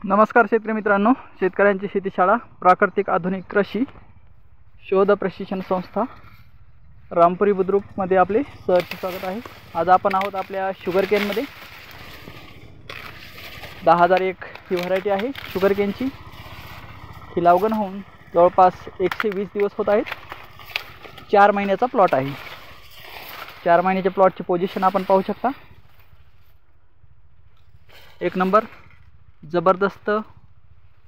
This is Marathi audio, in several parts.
नमस्कार शेतकरी मित्रांनो, शेतकऱ्यांची शेतीशाळा प्राकृतिक आधुनिक कृषी शोध प्रशिक्षण संस्था रामपुरी बुद्रुकमध्ये आपले सहर्ष स्वागत आहे। आज आपण आहोत आपल्या शुगर केनमध्ये 10,001 ही व्हरायटी आहे शुगर केनची। ही लावगण होऊन जवळपास 120 दिवस होत आहेत। 4 महिन्याचा प्लॉट आहे। 4 महिन्याच्या प्लॉटची पोझिशन आपण पाहू शकता। एक नंबर जबरदस्त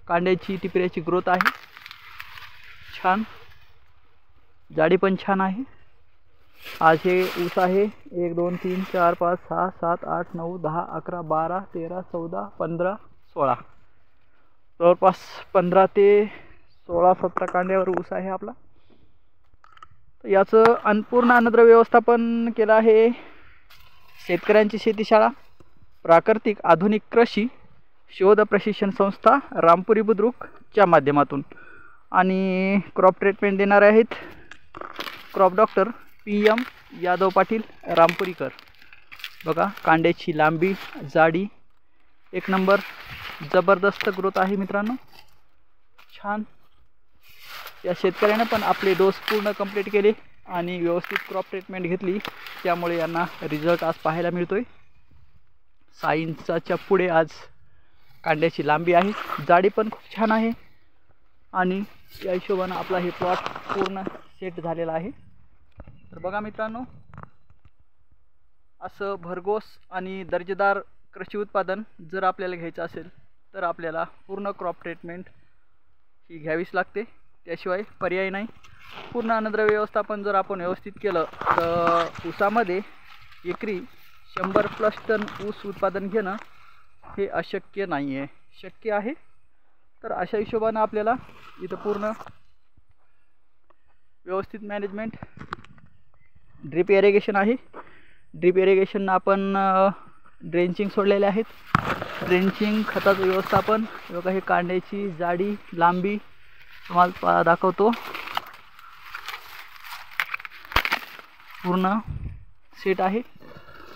कांड्याची टिपऱ्याची ग्रोथ आहे। छान जाडी पण छान आहे। आज हे ऊस आहे 1 2 3 4 5 6 7 8 9 10 11 12 13 14 15 16 जवळपास 15 ते 16 17 कांड्यावर ऊस आहे आपला। याचं अनपूर्ण अन्नद्रव्य व्यवस्थापन केलं आहे शेतकऱ्यांची शेतीशाळा प्राकृतिक आधुनिक कृषी शोध प्रशिक्षण संस्था रामपुरी बुद्रुकच्या माध्यमातून। आणि क्रॉप ट्रीटमेंट देणार आहेत crop doctor PM Yadav Patil Rampurikar. बघा कांड्याची लांबी जाडी एक नंबर जबरदस्त ग्रोथ आहे मित्रांनो। छान या शेतकऱ्याने पण आपले डोस पूर्ण कंप्लीट केले आणि व्यवस्थित क्रॉप ट्रीटमेंट घेतली, त्यामुळे यांना रिझल्ट आज पाहायला मिळतोय। 6 इंचाच्या पुढे आज कांड्याची लांबी आहे, जाडी पण खूप छान आहे आणि या हिशोबाने आपला हे प्लॉट पूर्ण सेट झालेला आहे। तर बघा मित्रांनो, असं भरघोस आणि दर्जेदार कृषी उत्पादन जर आपल्याला घ्यायचं असेल तर आपल्याला पूर्ण क्रॉप ट्रीटमेंट ही घ्यावीच लागते, त्याशिवाय पर्याय नाही। पूर्ण अन्नद्रव्य व्यवस्थापन जर आपण व्यवस्थित केलं तर ऊसामध्ये एकरी 100+ टन ऊस उत्पादन घेणं हे अशक्य नाही आहे, शक्य आहे। तर अशा हिशोबाने आपल्याला इथं पूर्ण व्यवस्थित मॅनेजमेंट ड्रिप इरिगेशन आहे। ड्रिप इरिगेशन आपण ड्रेंचिंग सोडलेले आहेत। ड्रेंचिंग खताचं व्यवस्थापन बघा, हे कांड्याची जाडी लांबी तुम्हाला दाखवतो, पूर्ण सेट आहे।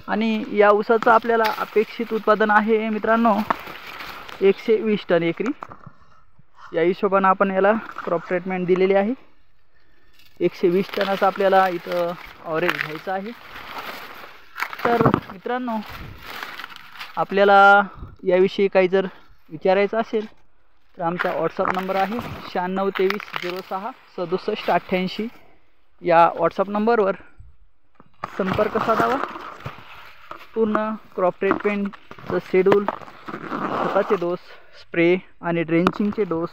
आणि या ऊसाचं आपल्याला अपेक्षित उत्पादन आहे मित्रांनो 120 टन एकरी। या हिशोबाने आपण याला क्रॉप ट्रीटमेंट दिलेली आहे। 120 टनाचा आपल्याला इथं ॲव्हरेज घ्यायचा आहे। तर मित्रांनो, आपल्याला याविषयी काही जर विचारायचं असेल तर आमचा व्हॉट्सअप नंबर आहे 9623066788। या व्हॉट्सअप नंबरवर संपर्क साधावा। पूर्ण क्रॉप ट्रीटमेंटचं शेड्यूल, खताचे डोस, स्प्रे आणि ड्रेंचिंगचे डोस,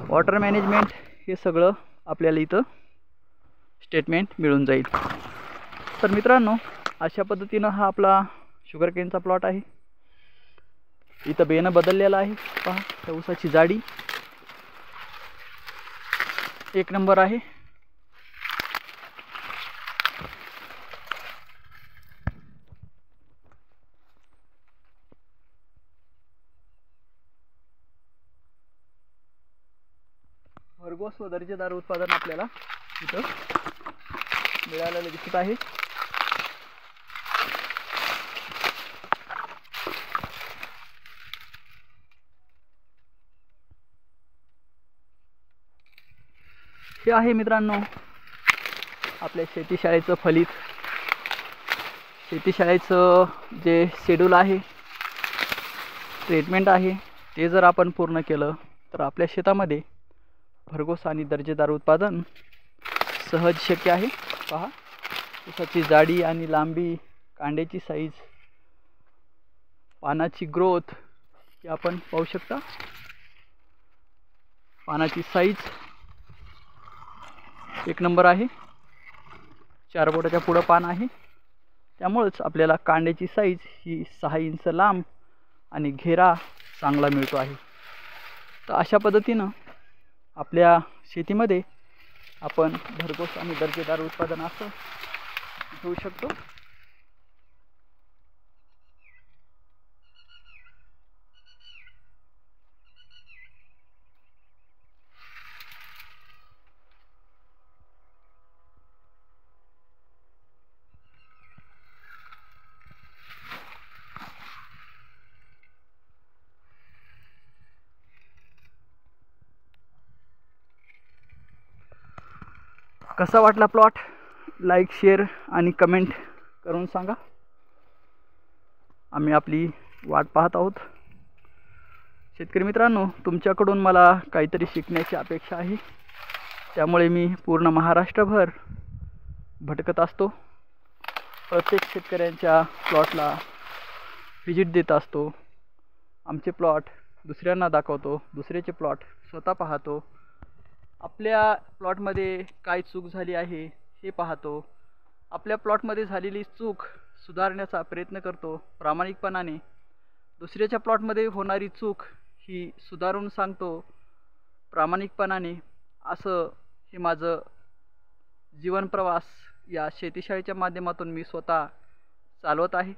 वॉटर मॅनेजमेंट हे सगळं आपल्याला इथं स्टेटमेंट मिळून जाईल। तर मित्रांनो, अशा पद्धतीनं हा आपला शुगर केनचा प्लॉट आहे। इथं बेनं बदललेलं आहे, पहा त्या ऊसाची जाडी एक नंबर आहे। भरघोस व दर्जेदार उत्पादन आपल्याला इथं मिळालेलं दिसत आहे। हे आहे मित्रांनो आपल्या शेतीशाळेचं फलित। शेतीशाळेचं जे शेड्यूल आहे, ट्रीटमेंट आहे, ते जर आपण पूर्ण केलं तर आपल्या शेतामध्ये भरघोस आणि दर्जेदार उत्पादन सहज शक्य आहे। पहा ऊसाची जाडी आणि लांबी, कांड्याची साईज, पानाची ग्रोथ हे आपण पाहू शकता। पानाची साईज एक नंबर आहे। 4 बोटाच्या पुढं पान आहे, त्यामुळेच आपल्याला कांड्याची साईज ही 6 इंच लांब आणि घेरा चांगला मिळतो आहे। तर अशा पद्धतीनं आपल्या शेतीमध्ये आपण भरघोस आणि दर्जेदार उत्पादन असं घेऊ शकतो। कसा वाटला प्लॉट लाईक शेअर आणि कमेंट करून सांगा. आम्ही आपली वाट पाहत आहोत. शेतकरी मित्रांनो, तुमच्याकडून मला काहीतरी शिकण्याची अपेक्षा आहे. त्यामुळे मी पूर्ण महाराष्ट्रभर भटकत असतो. प्रत्येक शेतकऱ्यांच्या प्लॉटला व्हिजिट देत असतो. आमचे प्लॉट दुसऱ्यांना दाखवतो, दुसऱ्याचे प्लॉट स्वतः पाहतो. आपल्या प्लॉटमध्ये काय चूक झाली आहे हे पाहतो. आपल्या प्लॉटमध्ये झालेली चूक सुधारण्याचा प्रयत्न करतो प्रामाणिकपणाने. दुसऱ्याच्या प्लॉटमध्ये होणारी चूक ही सुधारून सांगतो प्रामाणिकपणाने. असं हे माझं जीवनप्रवास या शेतीशाळेच्या माध्यमातून मी स्वतः चालवत आहे.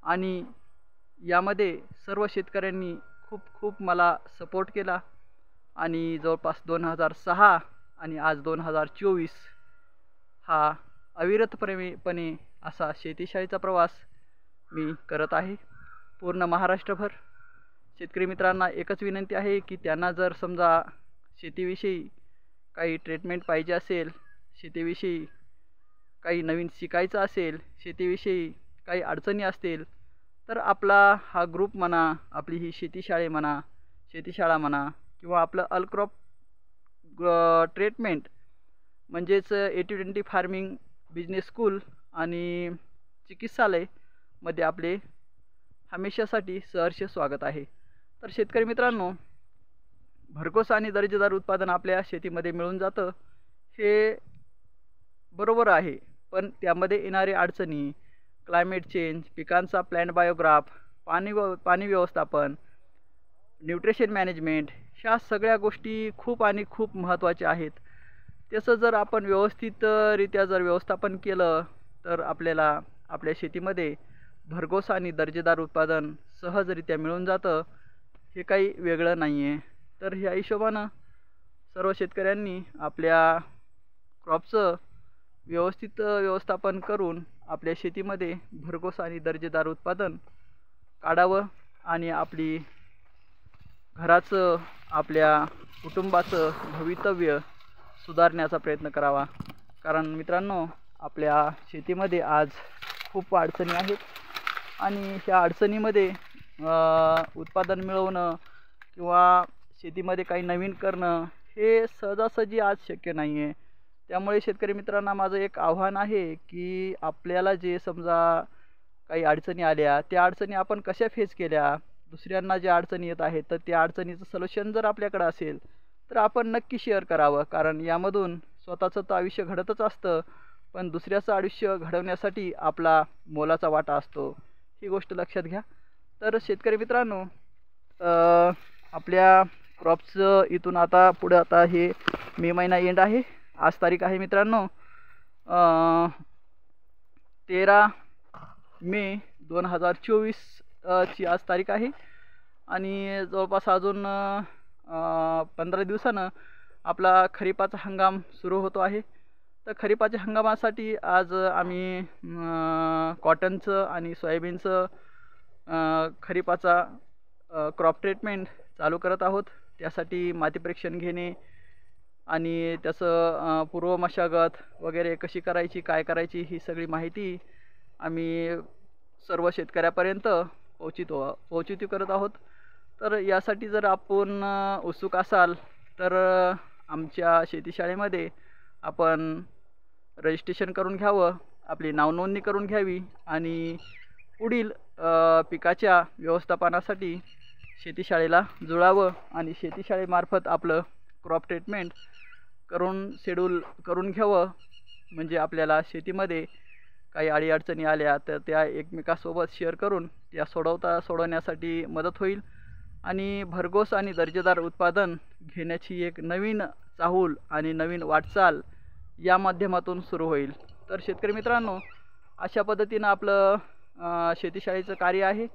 आणि यामध्ये सर्व शेतकऱ्यांनी खूप खूप मला सपोर्ट केला. आणि जवळपास 2006 आणि आज 2024 हा अविरतपणे असा शेतीशाळेचा प्रवास मी करत आहे पूर्ण महाराष्ट्रभर. शेतकरी मित्रांना एकच विनंती आहे की त्यांना जर समजा शेतीविषयी काही ट्रीटमेंट पाहिजे असेल, शेतीविषयी काही नवीन शिकायचं असेल, शेतीविषयी काही अडचणी असतील, तर आपला हा ग्रुप म्हणा, आपली ही शेतीशाळा म्हणा किंवा आपलं अल्क्रॉप ट्रीटमेंट म्हणजेच 80-20 फार्मिंग बिझनेस स्कूल आणि चिकित्सालयमध्ये आपले हमेशासाठी सहर्ष स्वागत आहे. तर शेतकरी मित्रांनो, भरघोस आणि दर्जेदार उत्पादन आपल्या शेतीमध्ये मिळून जातं हे बरोबर आहे. पण त्यामध्ये येणारे अडचणी, क्लायमेट चेंज, पिकांचा प्लॅन बायोग्राफ, पाणी व्यवस्थापन, न्यूट्रिशन मॅनेजमेंट, ह्या सगळ्या गोष्टी खूप आणि खूप महत्त्वाच्या आहेत. त्याचं जर आपण व्यवस्थितरित्या व्यवस्थापन केलं तर आपल्याला आपल्या शेतीमध्ये भरघोस आणि दर्जेदार उत्पादन सहजरित्या मिळून जातं. हे काही वेगळं नाही आहे. तर ह्या हिशोबानं सर्व शेतकऱ्यांनी आपल्या क्रॉपचं व्यवस्थित व्यवस्थापन करून आपल्या शेतीमध्ये भरघोस आणि दर्जेदार उत्पादन काढावं आणि आपली घराचं, आपल्या कुटुंबाचं भवितव्य सुधारण्याचा प्रयत्न करावा. कारण मित्रांनो, आपल्या शेतीमध्ये आज खूप अडचणी आहेत आणि ह्या अडचणीमध्ये उत्पादन मिळवणं किंवा शेतीमध्ये काही नवीन करणं हे सहजासहजी आज शक्य नाही आहे. त्यामुळे शेतकरी मित्रांना माझं एक आव्हान आहे की आपल्याला जे समजा काही अडचणी आल्या, त्या अडचणी आपण कशा फेस केल्या, दुसऱ्यांना ज्या अडचणी येत आहेत तर त्या अडचणीचं सोल्युशन जर आपल्याकडे असेल तर आपण नक्की शेअर करावं. कारण यामधून स्वतःचं तर आयुष्य घडतच असतं, पण दुसऱ्याचं आयुष्य घडवण्यासाठी आपला मोलाचा वाटा असतो. ही गोष्ट लक्षात घ्या. तर शेतकरी मित्रांनो, आपल्या क्रॉपचं इथून आता पुढे आता हे मे महिना एंड आहे. आज तारीख आहे मित्रांनो 13 मे 2024 ची आज तारीख आहे. आणि जवळपास अजून 15 दिवसानं आपला खरीपाचा हंगाम सुरू होतो आहे. तर खरीपाच्या हंगामासाठी आज आम्ही कॉटनचं आणि सोयाबीनचं खरीपाचा क्रॉप ट्रीटमेंट चालू करत आहोत. त्यासाठी माती परीक्षण घेणे आणि त्याचं पूर्व मशागत वगैरे कशी करायची, काय करायची, ही सगळी माहिती आम्ही सर्व शेतकऱ्यापर्यंत पोहोचित करत आहोत. तर यासाठी जर आपण उत्सुक असाल तर आमच्या शेतीशाळेमध्ये आपण रजिस्ट्रेशन करून घ्यावं, आपली नावनोंदणी करून घ्यावी आणि पुढील पिकाच्या व्यवस्थापनासाठी शेतीशाळेला जुळावं आणि शेतीशाळेमार्फत आपलं क्रॉप ट्रीटमेंट शेड्यूल करून घ्यावं. म्हणजे आपल्याला शेतीमध्ये काही अडीअडचणी आल्या तर त्या एकमेकांसोबत शेअर करून त्या सोडवण्यासाठी मदत होईल आणि भरघोस आणि दर्जेदार उत्पादन घेण्याची एक नवीन चाहूल आणि नवीन वाटचाल या माध्यमातून सुरू होईल. तर शेतकरी मित्रांनो, अशा पद्धतीनं आपलं शेतीशाळेचं कार्य आहे.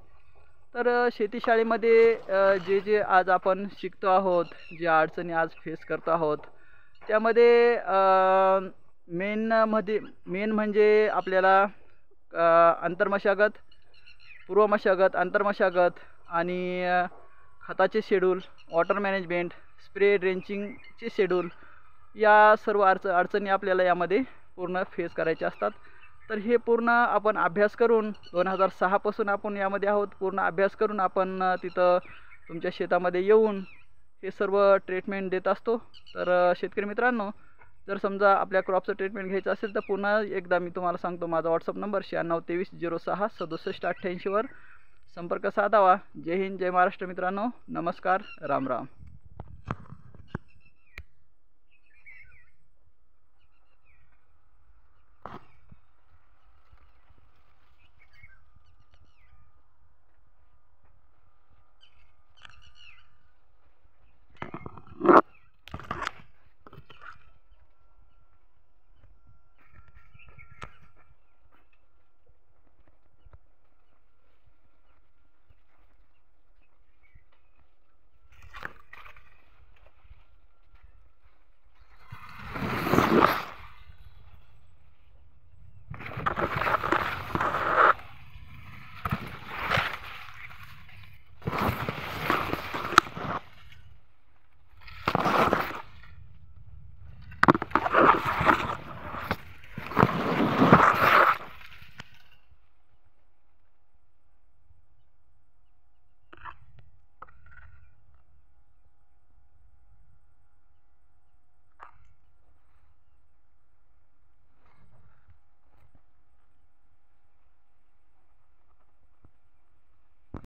तर शेतीशाळेमध्ये जे आज आपण शिकतो आहोत, ज्या अडचणी आज फेस करतो आहोत, त्यामध्ये मेन म्हणजे आपल्याला आंतरमशागत, पूर्वमशागत, आंतरमशागत आणि खताचे शेड्यूल, वॉटर मॅनेजमेंट, स्प्रे ड्रेंचिंगचे शेड्यूल या सर्व अडचणी आपल्याला यामध्ये पूर्ण फेस करायच्या असतात. तर हे पूर्ण आपण अभ्यास करून 2006 पासून आपण यामध्ये आहोत. पूर्ण अभ्यास करून आपण तिथं तुमच्या शेतामध्ये येऊन हे सर्व ट्रीटमेंट देत असतो. तर शेतकरी मित्रांनो, जर समजा आपल्या क्रॉपचं ट्रीटमेंट घ्यायचं असेल तर पुन्हा एकदा मी तुम्हाला सांगतो, माझा व्हॉट्सअप नंबर 9623066788 वर संपर्क साधावा. जय हिंद, जय महाराष्ट्र मित्रांनो. नमस्कार, राम राम.